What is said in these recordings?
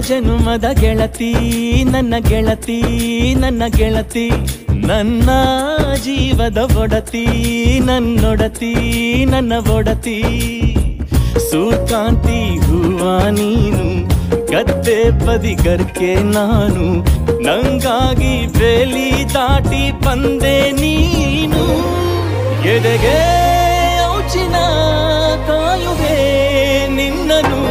ಜನುಮದ ಗೆಳತಿ ನನ್ನ ಗೆಳತಿ ನನ್ನ ಗೆಳತಿ ನನ್ನ ಜೀವದ ಒಡತಿ ನನ್ನೊಡತಿ ನನ್ನ ಒಡತಿ ಸೂರ್ಕಾಂತಿ ಹೂವ ನೀನು ಗದ್ದೆ ಬದಿಗರ್ಕೆ ನಾನು ನಂಗಾಗಿ ಬೇಲಿ ದಾಟಿ ಬಂದೆ ನೀನು ಎದೆಗೆ ಔಚಿನ ಕಾಯುವೆ ನಿನ್ನನು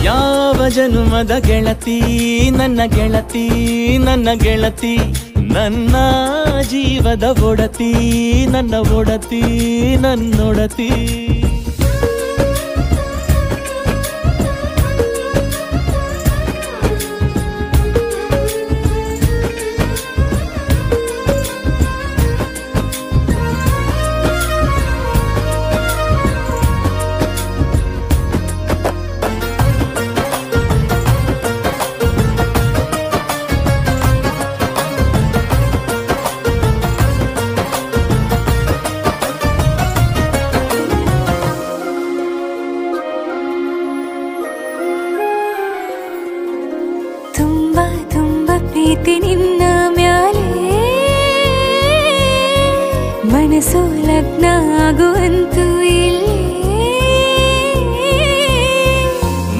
ಯಾವ ಜನುಮದ ಗೆಳತಿ ನನ್ನ ಗೆಳತಿ ನನ್ನ ಗೆಳತಿ ನನ್ನ ಜೀವದ ಒಡತಿ ನನ್ನ ಒಡತಿ ನನ್ನೊಡತಿ ಪ್ರೀತಿ ನಿನ್ನ ಮ್ಯಾಲೆ ಮನಸ್ಸು ಲಗ್ನ ಆಗುವಂತೂ ಇಲ್ಲೇ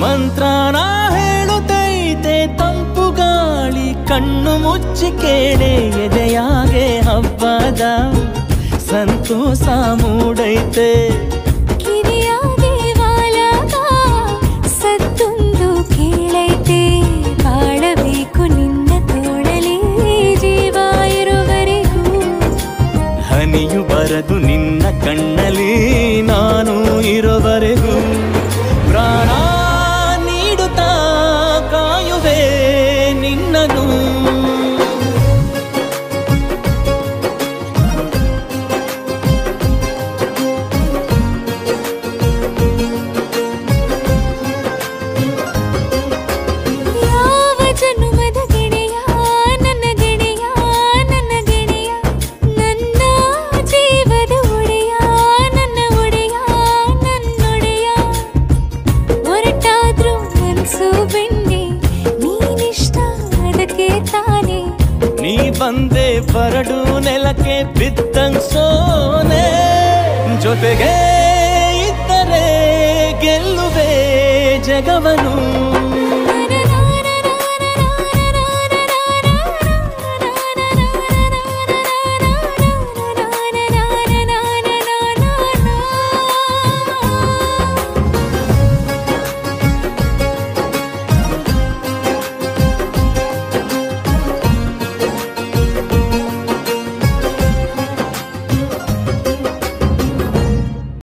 ಮಂತ್ರನ ಹೇಳುತ್ತೈತೆ ತಂಪು ಗಾಳಿ ಕಣ್ಣು ಮುಚ್ಚಿ ಕೇಳೆ ಎದೆಯಾಗೆ ಹಬ್ಬದ ಸಂತೋಷ ಮೂಡೈತೆ ಕಿವಿಯಾಗೆ ವಾಲಗ ಸತ್ತೊಂದು ಕೇಳೈತೆ ಬಾಳಬೇಕು ನಿನ್ನ ತೋಳಲಿ ಜೀವ ಇರುವರೆಗೂ ಹನಿಯು ಬರದು ನಿನ್ನ ಕಣ್ಣಲ್ಲಿ ನಾನು ಇರುವರೆಗೂ ಪ್ರಾಣ ನೀಡುತ್ತಾ ಕಾಯುವೆ ನಿನ್ನನು ನೀ ಬಂದೆ ಬರಡು ನೆಲಕ್ಕೆ ಬಿದ್ದಂಗ್ ಸೋನೆ ಜೊತೆಗೆ ಇದ್ದರೆ ಗೆಲ್ಲುವೆ ಜಗವನು